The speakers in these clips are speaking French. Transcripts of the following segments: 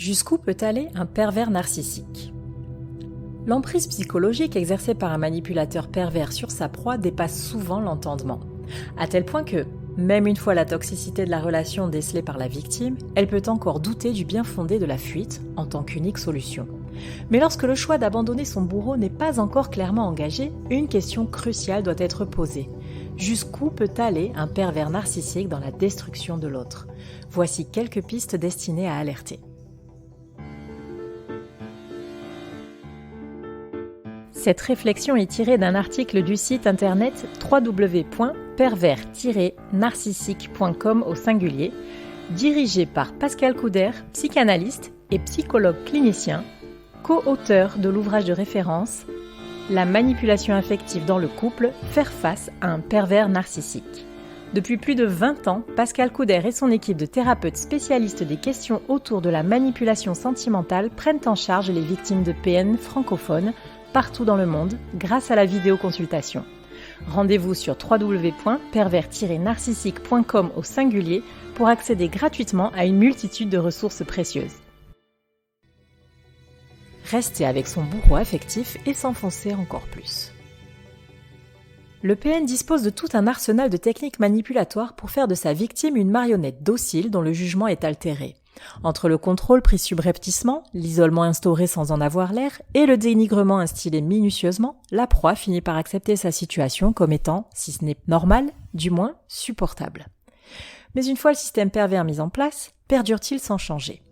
Jusqu'où peut aller un pervers narcissique ? L'emprise psychologique exercée par un manipulateur pervers sur sa proie dépasse souvent l'entendement, à tel point que, même une fois la toxicité de la relation décelée par la victime, elle peut encore douter du bien fondé de la fuite en tant qu'unique solution. Mais lorsque le choix d'abandonner son bourreau n'est pas encore clairement engagé, une question cruciale doit être posée. Jusqu'où peut aller un pervers narcissique dans la destruction de l'autre ? Voici quelques pistes destinées à alerter. Cette réflexion est tirée d'un article du site internet www.pervers-narcissique.com au singulier, dirigé par Pascal Couder, psychanalyste et psychologue clinicien, co-auteur de l'ouvrage de référence « La manipulation affective dans le couple, faire face à un pervers narcissique ». Depuis plus de 20 ans, Pascal Couder et son équipe de thérapeutes spécialistes des questions autour de la manipulation sentimentale prennent en charge les victimes de PN francophones partout dans le monde grâce à la vidéoconsultation. Rendez-vous sur www.pervers-narcissique.com au singulier pour accéder gratuitement à une multitude de ressources précieuses. Rester avec son bourreau affectif et s'enfoncer encore plus. Le PN dispose de tout un arsenal de techniques manipulatoires pour faire de sa victime une marionnette docile dont le jugement est altéré. Entre le contrôle pris subrepticement, l'isolement instauré sans en avoir l'air et le dénigrement instillé minutieusement, la proie finit par accepter sa situation comme étant, si ce n'est normal, du moins supportable. Mais une fois le système pervers mis en place, perdure-t-il sans changer ?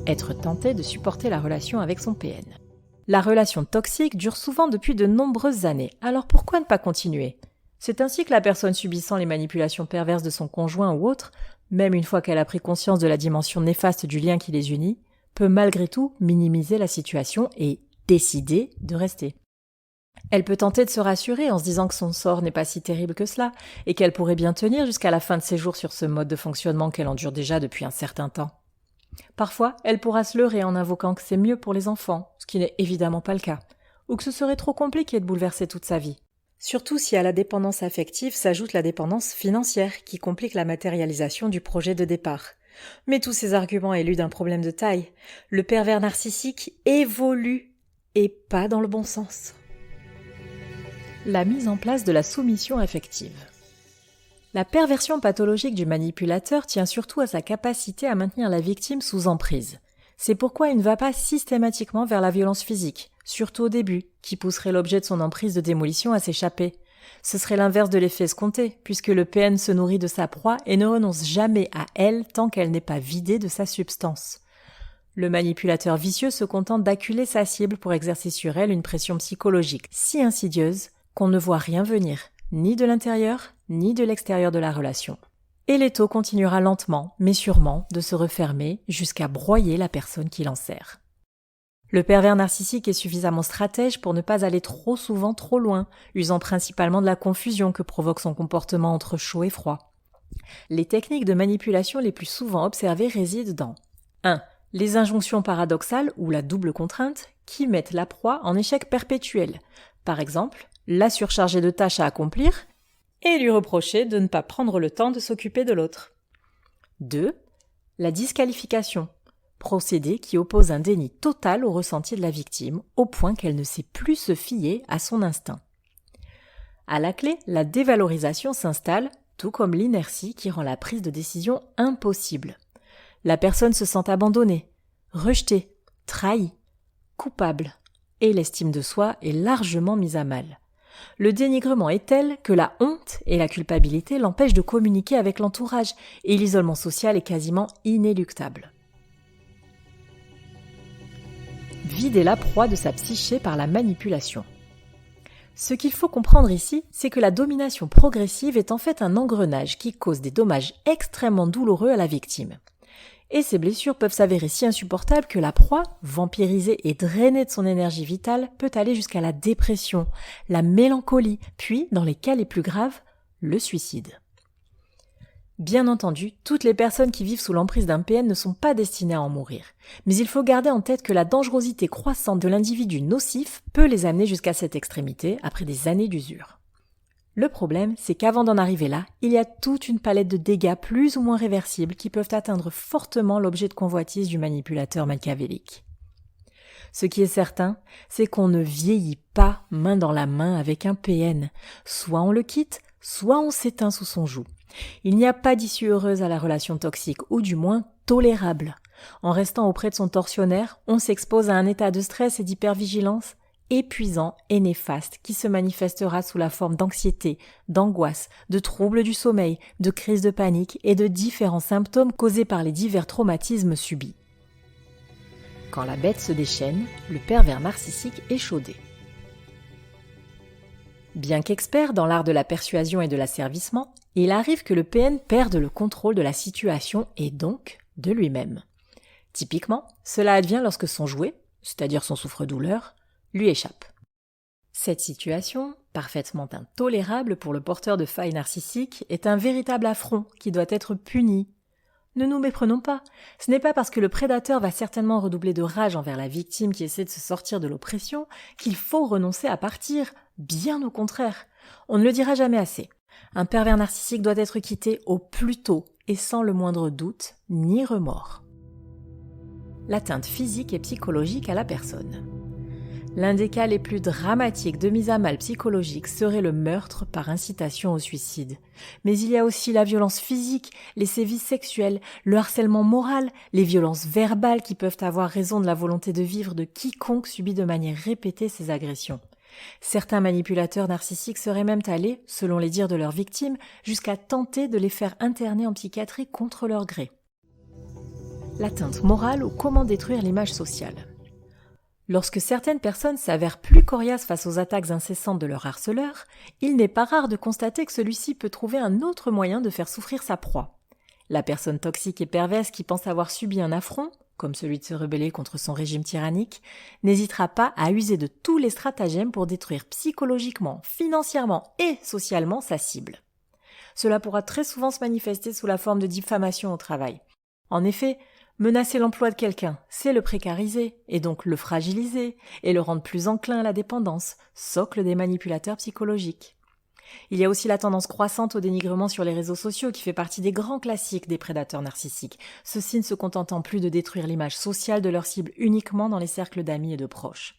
Être tenté de supporter la relation avec son PN. La relation toxique dure souvent depuis de nombreuses années, alors pourquoi ne pas continuer ? C'est ainsi que la personne subissant les manipulations perverses de son conjoint ou autre, même une fois qu'elle a pris conscience de la dimension néfaste du lien qui les unit, peut malgré tout minimiser la situation et décider de rester. Elle peut tenter de se rassurer en se disant que son sort n'est pas si terrible que cela et qu'elle pourrait bien tenir jusqu'à la fin de ses jours sur ce mode de fonctionnement qu'elle endure déjà depuis un certain temps. Parfois, elle pourra se leurrer en invoquant que c'est mieux pour les enfants, ce qui n'est évidemment pas le cas, ou que ce serait trop compliqué de bouleverser toute sa vie. Surtout si à la dépendance affective s'ajoute la dépendance financière qui complique la matérialisation du projet de départ. Mais tous ces arguments éludent un problème de taille. Le pervers narcissique évolue et pas dans le bon sens. La mise en place de la soumission affective. La perversion pathologique du manipulateur tient surtout à sa capacité à maintenir la victime sous emprise. C'est pourquoi il ne va pas systématiquement vers la violence physique, surtout au début, qui pousserait l'objet de son emprise de démolition à s'échapper. Ce serait l'inverse de l'effet escompté, puisque le PN se nourrit de sa proie et ne renonce jamais à elle tant qu'elle n'est pas vidée de sa substance. Le manipulateur vicieux se contente d'acculer sa cible pour exercer sur elle une pression psychologique si insidieuse qu'on ne voit rien venir, ni de l'intérieur, ni de l'extérieur de la relation. Et l'étau continuera lentement, mais sûrement, de se refermer jusqu'à broyer la personne qui l'enserre. Le pervers narcissique est suffisamment stratège pour ne pas aller trop souvent trop loin, usant principalement de la confusion que provoque son comportement entre chaud et froid. Les techniques de manipulation les plus souvent observées résident dans 1. Les injonctions paradoxales ou la double contrainte qui mettent la proie en échec perpétuel. Par exemple, la surcharger de tâches à accomplir et lui reprocher de ne pas prendre le temps de s'occuper de l'autre. 2. La disqualification. Procédé qui oppose un déni total au ressenti de la victime, au point qu'elle ne sait plus se fier à son instinct. À la clé, la dévalorisation s'installe, tout comme l'inertie qui rend la prise de décision impossible. La personne se sent abandonnée, rejetée, trahie, coupable, et l'estime de soi est largement mise à mal. Le dénigrement est tel que la honte et la culpabilité l'empêchent de communiquer avec l'entourage, et l'isolement social est quasiment inéluctable. Vider la proie de sa psyché par la manipulation. Ce qu'il faut comprendre ici, c'est que la domination progressive est en fait un engrenage qui cause des dommages extrêmement douloureux à la victime. Et ces blessures peuvent s'avérer si insupportables que la proie, vampirisée et drainée de son énergie vitale, peut aller jusqu'à la dépression, la mélancolie, puis, dans les cas les plus graves, le suicide. Bien entendu, toutes les personnes qui vivent sous l'emprise d'un PN ne sont pas destinées à en mourir. Mais il faut garder en tête que la dangerosité croissante de l'individu nocif peut les amener jusqu'à cette extrémité après des années d'usure. Le problème, c'est qu'avant d'en arriver là, il y a toute une palette de dégâts plus ou moins réversibles qui peuvent atteindre fortement l'objet de convoitise du manipulateur machiavélique. Ce qui est certain, c'est qu'on ne vieillit pas main dans la main avec un PN. Soit on le quitte, soit on s'éteint sous son joug. Il n'y a pas d'issue heureuse à la relation toxique, ou du moins tolérable. En restant auprès de son tortionnaire, on s'expose à un état de stress et d'hypervigilance épuisant et néfaste qui se manifestera sous la forme d'anxiété, d'angoisse, de troubles du sommeil, de crises de panique et de différents symptômes causés par les divers traumatismes subis. Quand la bête se déchaîne, le pervers narcissique est chaudé. Bien qu'expert dans l'art de la persuasion et de l'asservissement, il arrive que le PN perde le contrôle de la situation et donc de lui-même. Typiquement, cela advient lorsque son jouet, c'est-à-dire son souffre-douleur, lui échappe. Cette situation, parfaitement intolérable pour le porteur de failles narcissiques, est un véritable affront qui doit être puni. Ne nous méprenons pas, ce n'est pas parce que le prédateur va certainement redoubler de rage envers la victime qui essaie de se sortir de l'oppression qu'il faut renoncer à partir, bien au contraire. On ne le dira jamais assez. Un pervers narcissique doit être quitté au plus tôt et sans le moindre doute ni remords. L'atteinte physique et psychologique à la personne. L'un des cas les plus dramatiques de mise à mal psychologique serait le meurtre par incitation au suicide. Mais il y a aussi la violence physique, les sévices sexuels, le harcèlement moral, les violences verbales qui peuvent avoir raison de la volonté de vivre de quiconque subit de manière répétée ces agressions. Certains manipulateurs narcissiques seraient même allés, selon les dires de leurs victimes, jusqu'à tenter de les faire interner en psychiatrie contre leur gré. L'atteinte morale ou comment détruire l'image sociale. Lorsque certaines personnes s'avèrent plus coriaces face aux attaques incessantes de leur harceleur, il n'est pas rare de constater que celui-ci peut trouver un autre moyen de faire souffrir sa proie. La personne toxique et perverse qui pense avoir subi un affront, comme celui de se rebeller contre son régime tyrannique, n'hésitera pas à user de tous les stratagèmes pour détruire psychologiquement, financièrement et socialement sa cible. Cela pourra très souvent se manifester sous la forme de diffamation au travail. En effet, menacer l'emploi de quelqu'un, c'est le précariser, et donc le fragiliser, et le rendre plus enclin à la dépendance, socle des manipulateurs psychologiques. Il y a aussi la tendance croissante au dénigrement sur les réseaux sociaux qui fait partie des grands classiques des prédateurs narcissiques, ceux-ci ne se contentant plus de détruire l'image sociale de leur cible uniquement dans les cercles d'amis et de proches.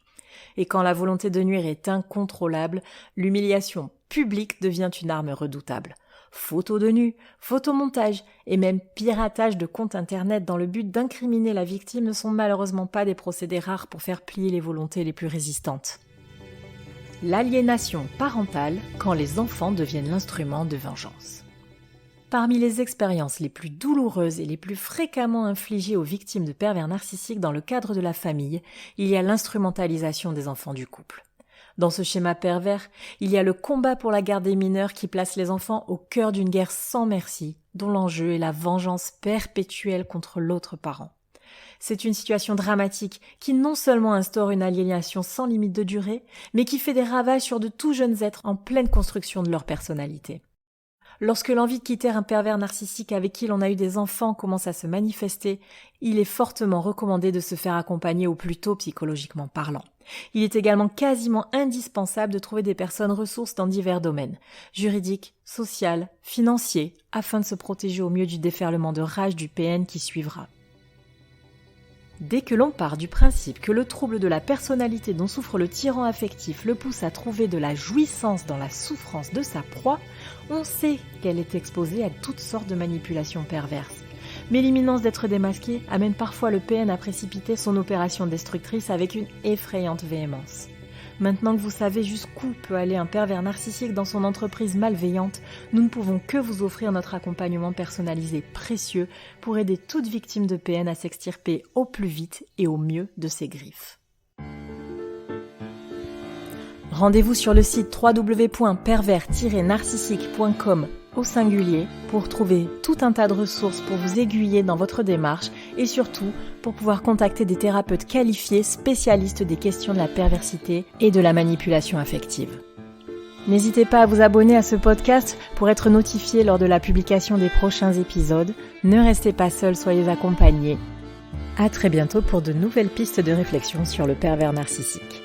Et quand la volonté de nuire est incontrôlable, l'humiliation publique devient une arme redoutable. Photos de nu, photomontage et même piratage de comptes internet dans le but d'incriminer la victime ne sont malheureusement pas des procédés rares pour faire plier les volontés les plus résistantes. L'aliénation parentale quand les enfants deviennent l'instrument de vengeance. Parmi les expériences les plus douloureuses et les plus fréquemment infligées aux victimes de pervers narcissiques dans le cadre de la famille, il y a l'instrumentalisation des enfants du couple. Dans ce schéma pervers, il y a le combat pour la garde des mineurs qui place les enfants au cœur d'une guerre sans merci, dont l'enjeu est la vengeance perpétuelle contre l'autre parent. C'est une situation dramatique qui non seulement instaure une aliénation sans limite de durée, mais qui fait des ravages sur de tout jeunes êtres en pleine construction de leur personnalité. Lorsque l'envie de quitter un pervers narcissique avec qui l'on a eu des enfants commence à se manifester, il est fortement recommandé de se faire accompagner au plus tôt psychologiquement parlant. Il est également quasiment indispensable de trouver des personnes ressources dans divers domaines, juridiques, social, financiers, afin de se protéger au mieux du déferlement de rage du PN qui suivra. Dès que l'on part du principe que le trouble de la personnalité dont souffre le tyran affectif le pousse à trouver de la jouissance dans la souffrance de sa proie, on sait qu'elle est exposée à toutes sortes de manipulations perverses. Mais l'imminence d'être démasqué amène parfois le PN à précipiter son opération destructrice avec une effrayante véhémence. Maintenant que vous savez jusqu'où peut aller un pervers narcissique dans son entreprise malveillante, nous ne pouvons que vous offrir notre accompagnement personnalisé précieux pour aider toute victime de PN à s'extirper au plus vite et au mieux de ses griffes. Rendez-vous sur le site www.pervers-narcissique.com au singulier pour trouver tout un tas de ressources pour vous aiguiller dans votre démarche et surtout pour pouvoir contacter des thérapeutes qualifiés spécialistes des questions de la perversité et de la manipulation affective. N'hésitez pas à vous abonner à ce podcast pour être notifié lors de la publication des prochains épisodes. Ne restez pas seul, soyez accompagnés. À très bientôt pour de nouvelles pistes de réflexion sur le pervers narcissique.